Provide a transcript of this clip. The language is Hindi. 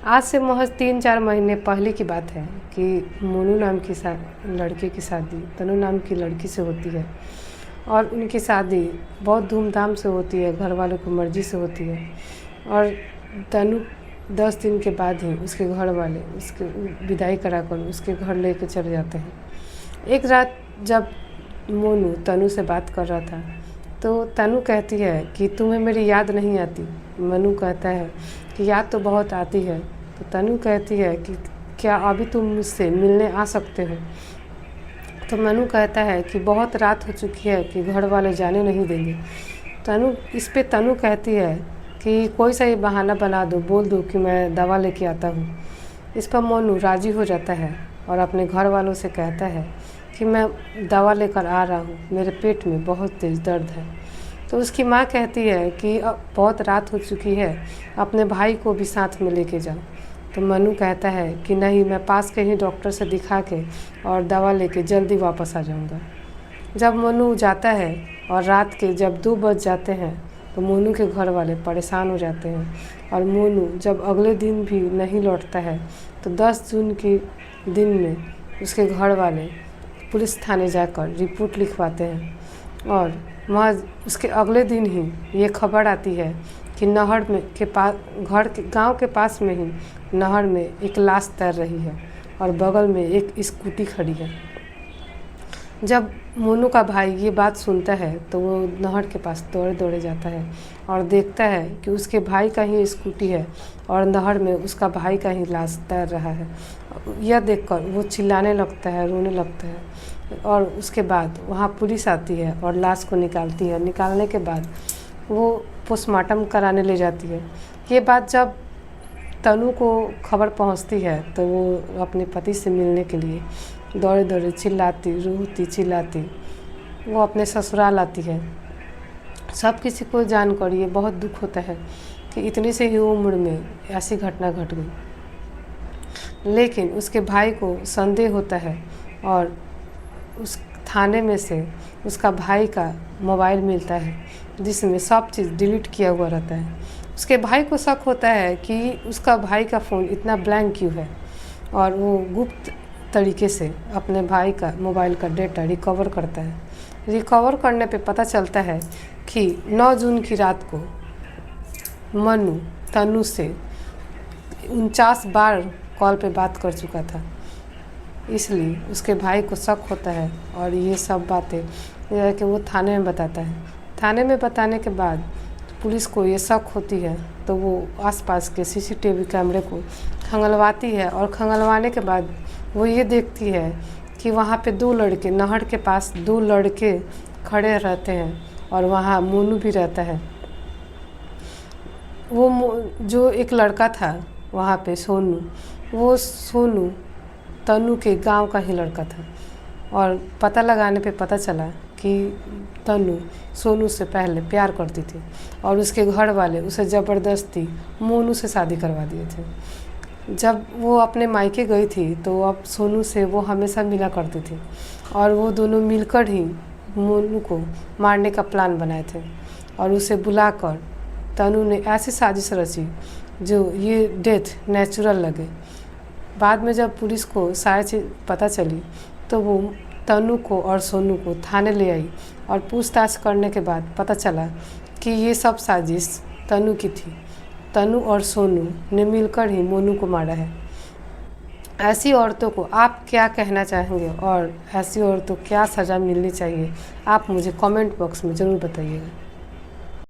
आज से महज 3-4 महीने पहले की बात है कि मोनू नाम की लड़के की शादी तनु नाम की लड़की से होती है और उनकी शादी बहुत धूमधाम से होती है, घर वालों की मर्ज़ी से होती है। और तनु 10 दिन के बाद ही उसके घर वाले उसके विदाई कराकर उसके घर लेके चले जाते हैं। एक रात जब मोनू तनु से बात कर रहा था तो तनु कहती है कि तुम्हें मेरी याद नहीं आती। मोनू कहता है कि याद तो बहुत आती है। तो तनु कहती है कि क्या अभी तुम मुझसे मिलने आ सकते हो। तो मोनू कहता है कि बहुत रात हो चुकी है कि घर वाले जाने नहीं देंगे। इस पे तनु कहती है कि कोई सा ही बहाना बना दो, बोल दो कि मैं दवा लेके आता हूँ। इस पर मोनू राज़ी हो जाता है और अपने घर वालों से कहता है कि मैं दवा लेकर आ रहा हूँ, मेरे पेट में बहुत तेज़ दर्द है। तो उसकी माँ कहती है कि अब बहुत रात हो चुकी है, अपने भाई को भी साथ में लेके जाओ। तो मोनू कहता है कि नहीं, मैं पास के ही डॉक्टर से दिखा के और दवा लेके जल्दी वापस आ जाऊँगा। जब मोनू जाता है और रात के जब 2 बज जाते हैं तो मोनू के घर वाले परेशान हो जाते हैं। और मोनू जब अगले दिन भी नहीं लौटता है तो 10 जून के दिन में उसके घर वाले पुलिस थाने जाकर रिपोर्ट लिखवाते हैं। और वहाँ उसके अगले दिन ही ये खबर आती है कि नहर में के पास गांव के पास में ही नहर में एक लाश तैर रही है और बगल में एक स्कूटी खड़ी है। जब मोनू का भाई ये बात सुनता है तो वो नहर के पास दौड़े दौड़े जाता है और देखता है कि उसके भाई का ही स्कूटी है और नहर में उसका भाई का ही लाश तैर रहा है। यह देखकर वो चिल्लाने लगता है, रोने लगता है। और उसके बाद वहाँ पुलिस आती है और लाश को निकालती है। निकालने के बाद वो पोस्टमार्टम कराने ले जाती है। ये बात जब तनु को खबर पहुँचती है तो वो अपने पति से मिलने के लिए दौड़े दौड़े चिल्लाती, रोती चिल्लाती वो अपने ससुराल आती है। सब किसी को जानकर ये बहुत दुख होता है कि इतनी से ही उम्र में ऐसी घटना घट गई। लेकिन उसके भाई को संदेह होता है और उस थाने में से उसका भाई का मोबाइल मिलता है जिसमें सब चीज़ डिलीट किया हुआ रहता है। उसके भाई को शक होता है कि उसका भाई का फ़ोन इतना ब्लैंक क्यों है और वो गुप्त तरीके से अपने भाई का मोबाइल का डेटा रिकवर करता है। रिकवर करने पे पता चलता है कि 9 जून की रात को मोनू तनु से 49 बार कॉल पे बात कर चुका था। इसलिए उसके भाई को शक होता है और ये सब बातें कि वो थाने में बताता है। थाने में बताने के बाद पुलिस को ये शक होती है तो वो आसपास के सीसीटीवी कैमरे को खंगलवाती है और खंगलवाने के बाद वो ये देखती है कि वहाँ पे 2 लड़के, नहर के पास 2 लड़के खड़े रहते हैं और वहाँ मोनू भी रहता है। वो जो एक लड़का था वहाँ पे सोनू, वो सोनू तनु के गांव का ही लड़का था। और पता लगाने पे पता चला कि तनु सोनू से पहले प्यार करती थी और उसके घर वाले उसे ज़बरदस्ती मोनू से शादी करवा दिए थे। जब वो अपने मायके गई थी तो अब सोनू से वो हमेशा मिला करती थी और वो दोनों मिलकर ही मोनू को मारने का प्लान बनाए थे। और उसे बुलाकर तनु ने ऐसी साजिश रची जो ये डेथ नेचुरल लगे। बाद में जब पुलिस को सारी चीज़ पता चली तो वो तनु को और सोनू को थाने ले आई और पूछताछ करने के बाद पता चला कि ये सब साजिश तनु की थी। तनु और सोनू ने मिलकर ही मोनू को मारा है। ऐसी औरतों को आप क्या कहना चाहेंगे और ऐसी औरतों को क्या सज़ा मिलनी चाहिए, आप मुझे कमेंट बॉक्स में ज़रूर बताइएगा।